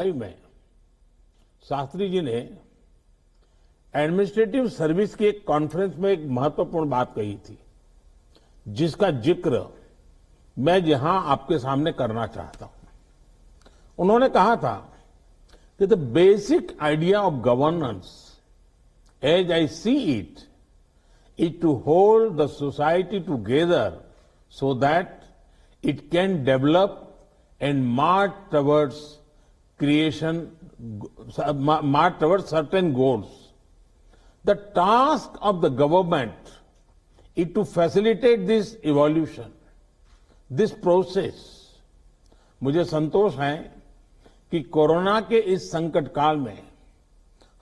में शास्त्री जी ने administrative service की एक कॉन्फ्रेंस में एक महत्वपूर्ण बात कही थी, जिसका जिक्र मैं यहां आपके सामने करना चाहता हूं। उन्होंने कहा था कि the basic idea of governance as I see it is to hold the society together so that it can develop and march towards certain goals. The task of the government is to facilitate this evolution, this process. मुझे संतोष है कि corona के इस संकट काल में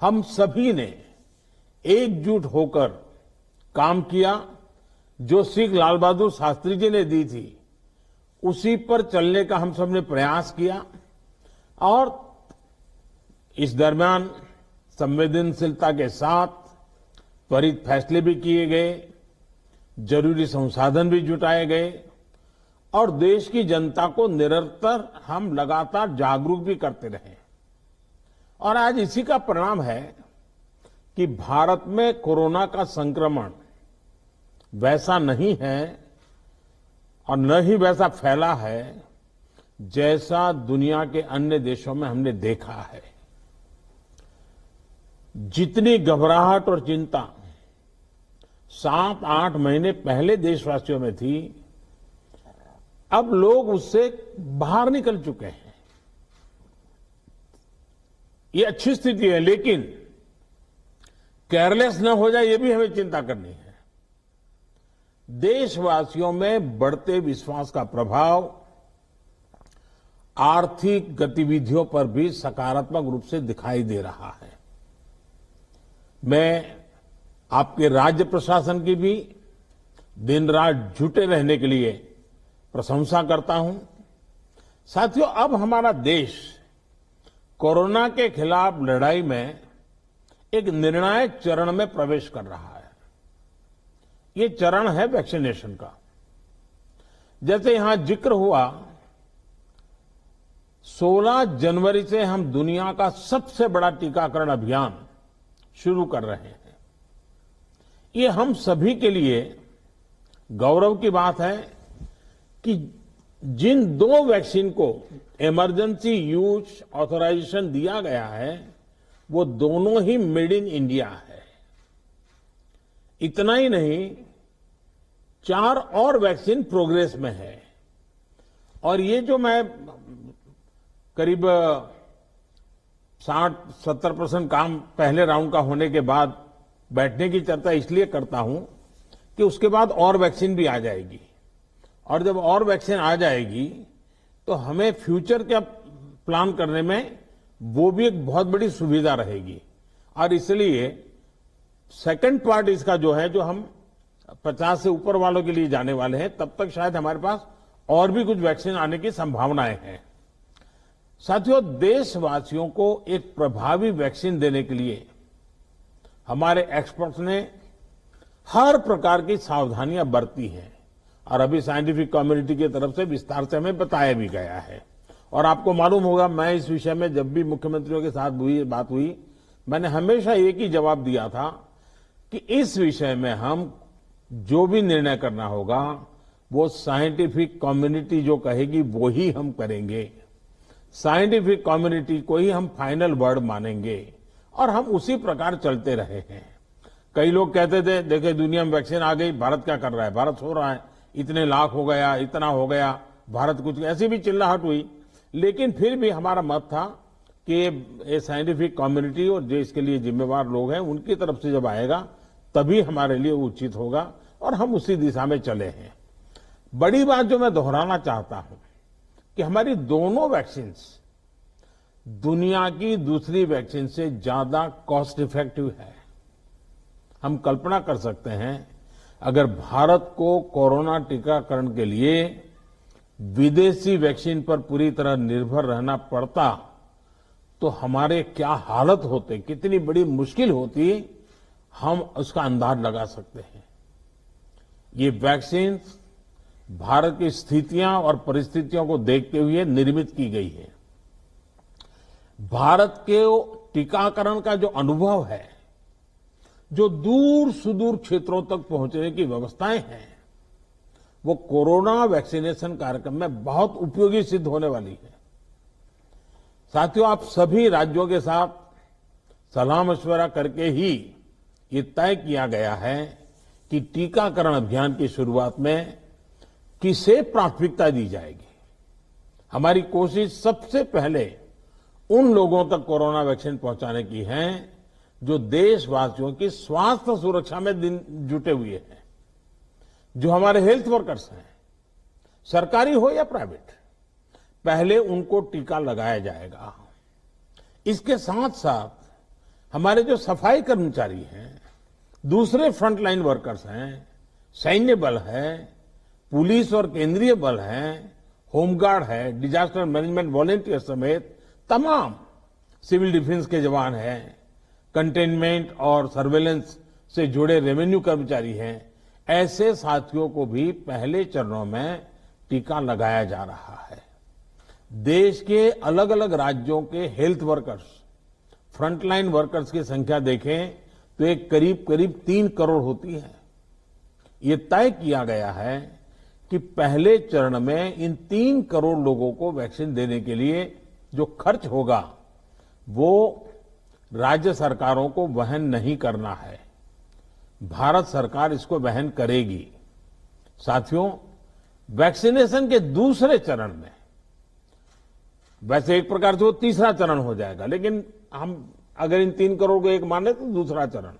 हम सभी ने एकजुट होकर काम किया। जो सीख लाल बहादुर शास्त्री जी ने दी थी, उसी पर चलने का हम सब ने प्रयास किया और इस दरमियान संवेदनशीलता के साथ त्वरित फैसले भी किए गए, जरूरी संसाधन भी जुटाए गए और देश की जनता को निरंतर हम लगातार जागरूक भी करते रहे। और आज इसी का परिणाम है कि भारत में कोरोना का संक्रमण वैसा नहीं है और न ही वैसा फैला है जैसा दुनिया के अन्य देशों में हमने देखा है। जितनी घबराहट और चिंता 7-8 महीने पहले देशवासियों में थी, अब लोग उससे बाहर निकल चुके हैं। ये अच्छी स्थिति है, लेकिन केयरलेस न हो जाए, ये भी हमें चिंता करनी है। देशवासियों में बढ़ते विश्वास का प्रभाव आर्थिक गतिविधियों पर भी सकारात्मक रूप से दिखाई दे रहा है। मैं आपके राज्य प्रशासन की भी दिन रात जुटे रहने के लिए प्रशंसा करता हूं। साथियों, अब हमारा देश कोरोना के खिलाफ लड़ाई में एक निर्णायक चरण में प्रवेश कर रहा है। ये चरण है वैक्सीनेशन का। जैसे यहां जिक्र हुआ, 16 जनवरी से हम दुनिया का सबसे बड़ा टीकाकरण अभियान शुरू कर रहे हैं। ये हम सभी के लिए गौरव की बात है कि जिन 2 वैक्सीन को इमरजेंसी यूज ऑथराइजेशन दिया गया है, वो दोनों ही मेड इन इंडिया है। इतना ही नहीं, 4 और वैक्सीन प्रोग्रेस में है। और ये जो मैं करीब 60-70% काम पहले राउंड का होने के बाद बैठने की चर्चा इसलिए करता हूं कि उसके बाद और वैक्सीन भी आ जाएगी, और जब और वैक्सीन आ जाएगी तो हमें फ्यूचर का प्लान करने में वो भी एक बहुत बड़ी सुविधा रहेगी। और इसलिए सेकंड पार्ट इसका जो है, जो हम 50 से ऊपर वालों के लिए जाने वाले हैं, तब तक शायद हमारे पास और भी कुछ वैक्सीन आने की संभावनाएं हैं। साथियों, देशवासियों को एक प्रभावी वैक्सीन देने के लिए हमारे एक्सपर्ट्स ने हर प्रकार की सावधानियां बरती हैं और अभी साइंटिफिक कम्युनिटी की तरफ से विस्तार से हमें बताया भी गया है। और आपको मालूम होगा, मैं इस विषय में जब भी मुख्यमंत्रियों के साथ बात हुई, मैंने हमेशा एक ही जवाब दिया था कि इस विषय में हम जो भी निर्णय करना होगा, वो साइंटिफिक कम्युनिटी जो कहेगी वो ही हम करेंगे। साइंटिफिक कम्युनिटी को ही हम फाइनल वर्ड मानेंगे और हम उसी प्रकार चलते रहे हैं। कई लोग कहते थे, देखे दुनिया में वैक्सीन आ गई, भारत क्या कर रहा है, भारत सो रहा है, इतने लाख हो गया, इतना हो गया, भारत कुछ, ऐसी भी चिल्लाहट हुई। लेकिन फिर भी हमारा मत था कि ये साइंटिफिक कम्युनिटी और जो इसके लिए जिम्मेवार लोग हैं, उनकी तरफ से जब आएगा तभी हमारे लिए उचित होगा, और हम उसी दिशा में चले हैं। बड़ी बात जो मैं दोहराना चाहता हूं कि हमारी दोनों वैक्सीन दुनिया की दूसरी वैक्सीन से ज्यादा कॉस्ट इफेक्टिव है। हम कल्पना कर सकते हैं, अगर भारत को कोरोना टीकाकरण के लिए विदेशी वैक्सीन पर पूरी तरह निर्भर रहना पड़ता तो हमारे क्या हालत होते, कितनी बड़ी मुश्किल होती, हम उसका अंदाज लगा सकते हैं। ये वैक्सीन भारत की स्थितियां और परिस्थितियों को देखते हुए निर्मित की गई है। भारत के टीकाकरण का जो अनुभव है, जो दूर सुदूर क्षेत्रों तक पहुंचने की व्यवस्थाएं हैं, वो कोरोना वैक्सीनेशन कार्यक्रम में बहुत उपयोगी सिद्ध होने वाली है। साथियों, आप सभी राज्यों के साथ सलाह मशवरा करके ही ये तय किया गया है कि टीकाकरण अभियान की शुरुआत में किसे प्राथमिकता दी जाएगी। हमारी कोशिश सबसे पहले उन लोगों तक कोरोना वैक्सीन पहुंचाने की है जो देशवासियों की स्वास्थ्य सुरक्षा में जुटे हुए हैं, जो हमारे हेल्थ वर्कर्स हैं, सरकारी हो या प्राइवेट, पहले उनको टीका लगाया जाएगा। इसके साथ साथ हमारे जो सफाई कर्मचारी हैं, दूसरे फ्रंटलाइन वर्कर्स हैं, सैन्य बल है, पुलिस और केंद्रीय बल हैं, होमगार्ड है, डिजास्टर मैनेजमेंट वॉलेंटियर समेत तमाम सिविल डिफेंस के जवान हैं, कंटेनमेंट और सर्वेलेंस से जुड़े रेवेन्यू कर्मचारी हैं, ऐसे साथियों को भी पहले चरणों में टीका लगाया जा रहा है। देश के अलग अलग राज्यों के हेल्थ वर्कर्स, फ्रंटलाइन वर्कर्स की संख्या देखें तो एक करीब करीब 3 करोड़ होती है। ये तय किया गया है कि पहले चरण में इन 3 करोड़ लोगों को वैक्सीन देने के लिए जो खर्च होगा वो राज्य सरकारों को वहन नहीं करना है, भारत सरकार इसको वहन करेगी। साथियों, वैक्सीनेशन के दूसरे चरण में, वैसे एक प्रकार से वो तीसरा चरण हो जाएगा, लेकिन हम अगर इन 3 करोड़ को एक माने तो दूसरा चरण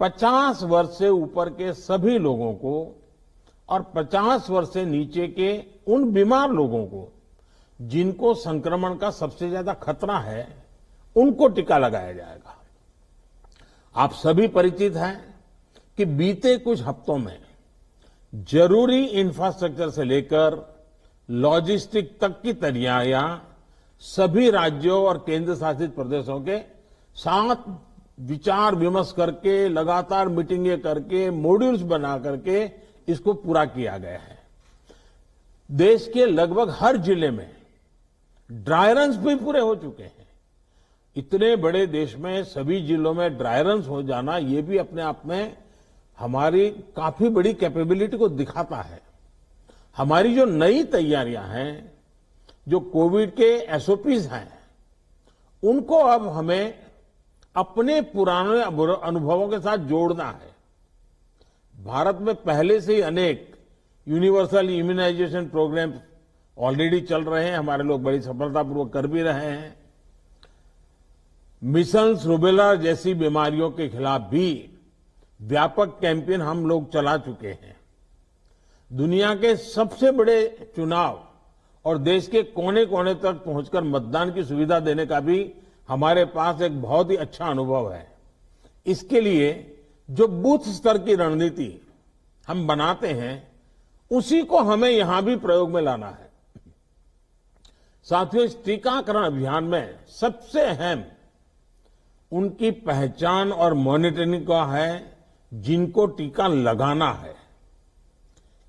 50 वर्ष से ऊपर के सभी लोगों को और 50 वर्ष से नीचे के उन बीमार लोगों को जिनको संक्रमण का सबसे ज्यादा खतरा है, उनको टीका लगाया जाएगा। आप सभी परिचित हैं कि बीते कुछ हफ्तों में जरूरी इंफ्रास्ट्रक्चर से लेकर लॉजिस्टिक तक की तैयारियां सभी राज्यों और केंद्र शासित प्रदेशों के साथ विचार विमर्श करके, लगातार मीटिंगें करके, मॉड्यूल्स बना करके इसको पूरा किया गया है। देश के लगभग हर जिले में ड्राई रन्स भी पूरे हो चुके हैं। इतने बड़े देश में सभी जिलों में ड्राई रन्स हो जाना, ये भी अपने आप में हमारी काफी बड़ी कैपेबिलिटी को दिखाता है। हमारी जो नई तैयारियां हैं, जो कोविड के एसओपीज हैं, उनको अब हमें अपने पुराने अनुभवों के साथ जोड़ना है। भारत में पहले से ही अनेक यूनिवर्सल इम्यूनाइजेशन प्रोग्राम ऑलरेडी चल रहे हैं, हमारे लोग बड़ी सफलतापूर्वक कर भी रहे हैं। मिसल्स, रूबेला जैसी बीमारियों के खिलाफ भी व्यापक कैंपेन हम लोग चला चुके हैं। दुनिया के सबसे बड़े चुनाव और देश के कोने कोने तक पहुंचकर मतदान की सुविधा देने का भी हमारे पास एक बहुत ही अच्छा अनुभव है। इसके लिए जो बूथ स्तर की रणनीति हम बनाते हैं, उसी को हमें यहां भी प्रयोग में लाना है। साथियों, इस टीकाकरण अभियान में सबसे अहम उनकी पहचान और मॉनिटरिंग का है जिनको टीका लगाना है।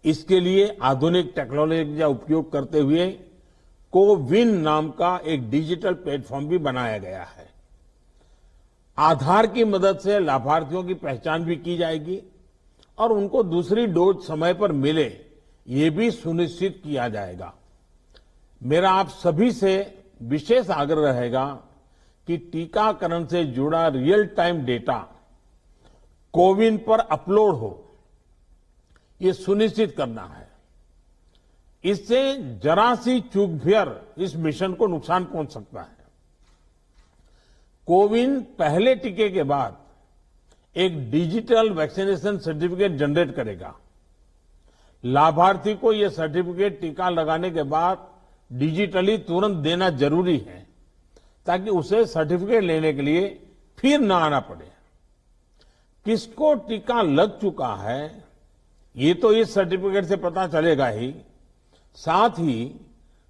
इसके लिए आधुनिक टेक्नोलॉजी का उपयोग करते हुए कोविन नाम का एक डिजिटल प्लेटफॉर्म भी बनाया गया है। आधार की मदद से लाभार्थियों की पहचान भी की जाएगी और उनको दूसरी डोज समय पर मिले, ये भी सुनिश्चित किया जाएगा। मेरा आप सभी से विशेष आग्रह रहेगा कि टीकाकरण से जुड़ा रियल टाइम डेटा कोविन पर अपलोड हो, ये सुनिश्चित करना है। इससे जरा सी चूक भी इस मिशन को नुकसान पहुंच सकता है। कोविन पहले टीके के बाद एक डिजिटल वैक्सीनेशन सर्टिफिकेट जनरेट करेगा। लाभार्थी को यह सर्टिफिकेट टीका लगाने के बाद डिजिटली तुरंत देना जरूरी है, ताकि उसे सर्टिफिकेट लेने के लिए फिर न आना पड़े। किसको टीका लग चुका है, ये तो इस सर्टिफिकेट से पता चलेगा ही, साथ ही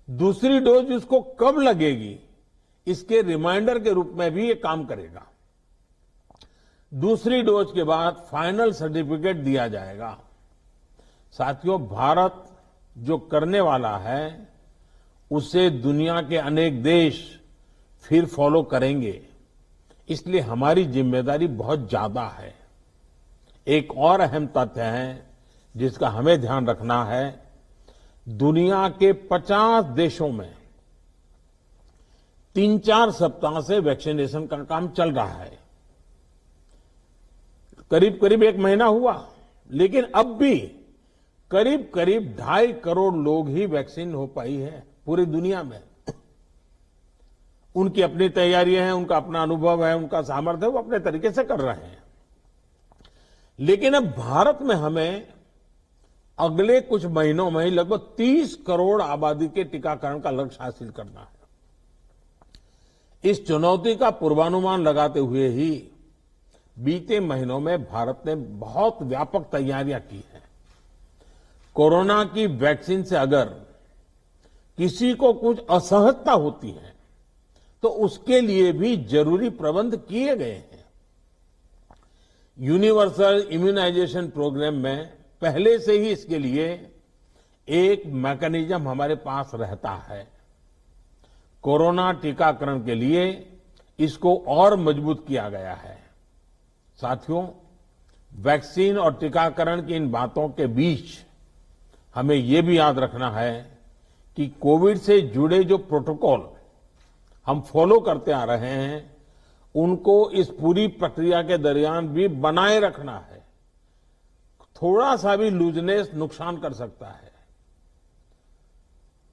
दूसरी डोज उसको कब लगेगी, इसके रिमाइंडर के रूप में भी ये काम करेगा। दूसरी डोज के बाद फाइनल सर्टिफिकेट दिया जाएगा। साथियों, भारत जो करने वाला है, उसे दुनिया के अनेक देश फिर फॉलो करेंगे, इसलिए हमारी जिम्मेदारी बहुत ज्यादा है। एक और अहम तथ्य है जिसका हमें ध्यान रखना है, दुनिया के 50 देशों में 3-4 सप्ताह से वैक्सीनेशन का काम चल रहा है। करीब करीब 1 महीना हुआ, लेकिन अब भी करीब करीब 2.5 करोड़ लोग ही वैक्सीन हो पाई है पूरी दुनिया में। उनकी अपनी तैयारियां हैं, उनका अपना अनुभव है, उनका सामर्थ्य है, वो अपने तरीके से कर रहे हैं। लेकिन अब भारत में हमें अगले कुछ महीनों में ही लगभग 30 करोड़ आबादी के टीकाकरण का लक्ष्य हासिल करना है। इस चुनौती का पूर्वानुमान लगाते हुए ही बीते महीनों में भारत ने बहुत व्यापक तैयारियां की हैं। कोरोना की वैक्सीन से अगर किसी को कुछ असहजता होती है तो उसके लिए भी जरूरी प्रबंध किए गए हैं। यूनिवर्सल इम्यूनाइजेशन प्रोग्राम में पहले से ही इसके लिए एक मैकेनिज्म हमारे पास रहता है। कोरोना टीकाकरण के लिए इसको और मजबूत किया गया है। साथियों, वैक्सीन और टीकाकरण की इन बातों के बीच हमें ये भी याद रखना है कि कोविड से जुड़े जो प्रोटोकॉल हम फॉलो करते आ रहे हैं, उनको इस पूरी प्रक्रिया के दरमियान भी बनाए रखना है। थोड़ा सा भी लूजनेस नुकसान कर सकता है।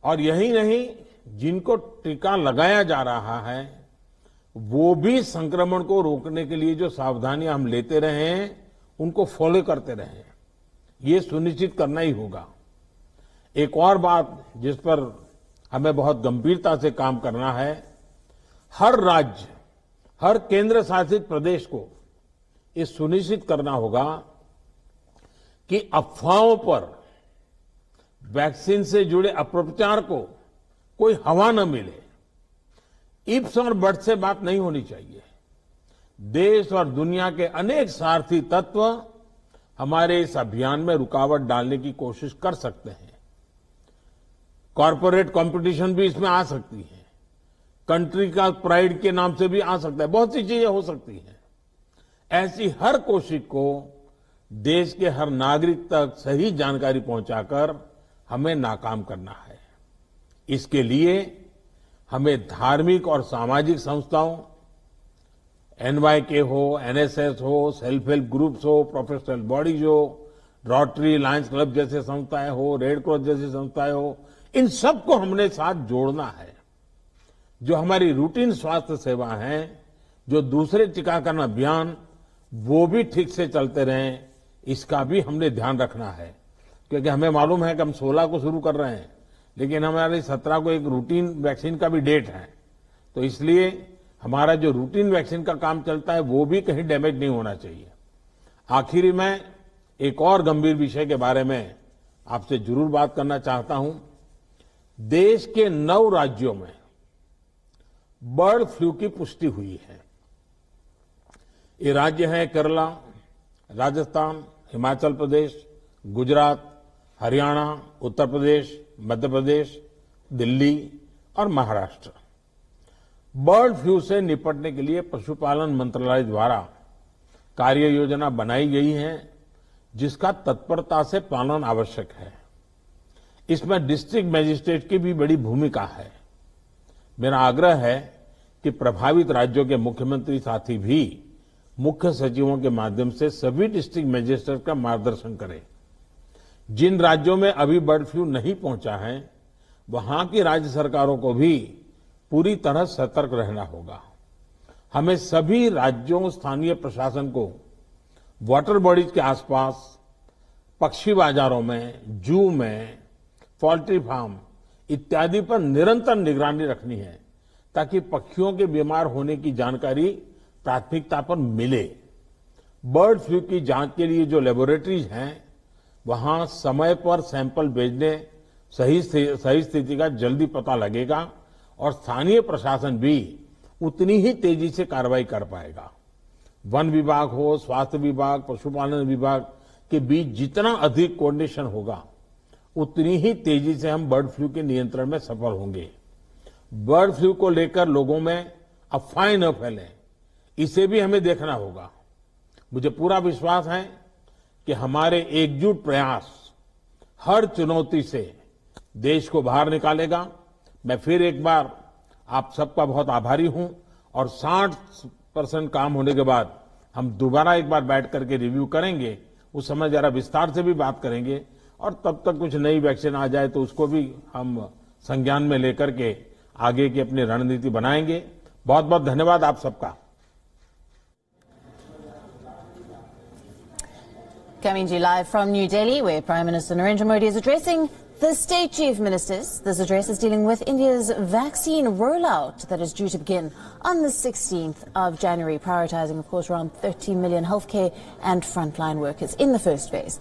और यही नहीं, जिनको टीका लगाया जा रहा है वो भी संक्रमण को रोकने के लिए जो सावधानियां हम लेते रहे हैं उनको फॉलो करते रहे। ये सुनिश्चित करना ही होगा। एक और बात जिस पर हमें बहुत गंभीरता से काम करना है, हर राज्य, हर केंद्र शासित प्रदेश को ये सुनिश्चित करना होगा कि अफवाहों पर, वैक्सीन से जुड़े अपप्रचार को कोई हवा न मिले। इफ्स और बट्स से बात नहीं होनी चाहिए। देश और दुनिया के अनेक स्वार्थी तत्व हमारे इस अभियान में रुकावट डालने की कोशिश कर सकते हैं। कॉरपोरेट कंपटीशन भी इसमें आ सकती है। कंट्री का प्राइड के नाम से भी आ सकता है। बहुत सी चीजें हो सकती हैं। ऐसी हर कोशिश को देश के हर नागरिक तक सही जानकारी पहुंचाकर हमें नाकाम करना है। इसके लिए हमें धार्मिक और सामाजिक संस्थाओं, एनवाईके हो, एनएसएस हो, सेल्फ हेल्प ग्रुप्स हो, प्रोफेशनल बॉडीज हो, रोटरी, लायंस क्लब जैसे संस्थाएं हो, रेड क्रॉस जैसी संस्थाएं हो, इन सबको हमने साथ जोड़ना है। जो हमारी रूटीन स्वास्थ्य सेवा है, जो दूसरे टीकाकरण अभियान, वो भी ठीक से चलते रहें, इसका भी हमने ध्यान रखना है। क्योंकि हमें मालूम है कि हम 16 को शुरू कर रहे हैं, लेकिन हमारे 17 को एक रूटीन वैक्सीन का भी डेट है। तो इसलिए हमारा जो रूटीन वैक्सीन का काम चलता है वो भी कहीं डैमेज नहीं होना चाहिए। आखिरी में एक और गंभीर विषय के बारे में आपसे जरूर बात करना चाहता हूं। देश के 9 राज्यों में बर्ड फ्लू की पुष्टि हुई है। ये राज्य है केरला, राजस्थान, हिमाचल प्रदेश, गुजरात, हरियाणा, उत्तर प्रदेश, मध्य प्रदेश, दिल्ली और महाराष्ट्र। बर्ड फ्लू से निपटने के लिए पशुपालन मंत्रालय द्वारा कार्य योजना बनाई गई है, जिसका तत्परता से पालन आवश्यक है। इसमें डिस्ट्रिक्ट मजिस्ट्रेट की भी बड़ी भूमिका है। मेरा आग्रह है कि प्रभावित राज्यों के मुख्यमंत्री साथी भी मुख्य सचिवों के माध्यम से सभी डिस्ट्रिक्ट मजिस्ट्रेट का मार्गदर्शन करें। जिन राज्यों में अभी बर्ड फ्लू नहीं पहुंचा है, वहां की राज्य सरकारों को भी पूरी तरह सतर्क रहना होगा। हमें सभी राज्यों, स्थानीय प्रशासन को वाटर बॉडीज के आसपास, पक्षी बाजारों में, जू में, पोल्ट्री फार्म इत्यादि पर निरंतर निगरानी रखनी है, ताकि पक्षियों के बीमार होने की जानकारी प्राथमिकता पर मिले। बर्ड फ्लू की जांच के लिए जो लेबोरेटरीज हैं, वहां समय पर सैंपल भेजने सही स्थिति का जल्दी पता लगेगा और स्थानीय प्रशासन भी उतनी ही तेजी से कार्रवाई कर पाएगा। वन विभाग हो, स्वास्थ्य विभाग, पशुपालन विभाग के बीच जितना अधिक कोऑर्डिनेशन होगा, उतनी ही तेजी से हम बर्ड फ्लू के नियंत्रण में सफल होंगे। बर्ड फ्लू को लेकर लोगों में अफवाहें न फैलें, इसे भी हमें देखना होगा। मुझे पूरा विश्वास है कि हमारे एकजुट प्रयास हर चुनौती से देश को बाहर निकालेगा। मैं फिर एक बार आप सबका बहुत आभारी हूं और 60% काम होने के बाद हम दोबारा एक बार बैठ करके रिव्यू करेंगे। उस समय जरा विस्तार से भी बात करेंगे और तब तक कुछ नई वैक्सीन आ जाए तो उसको भी हम संज्ञान में लेकर के आगे की अपनी रणनीति बनाएंगे। बहुत बहुत धन्यवाद आप सबका। Coming to you live from New Delhi, where Prime Minister Narendra Modi is addressing the state chief ministers. This address is dealing with India's vaccine rollout that is due to begin on the 16th of January, prioritizing, of course, around 30 million healthcare and frontline workers in the first phase.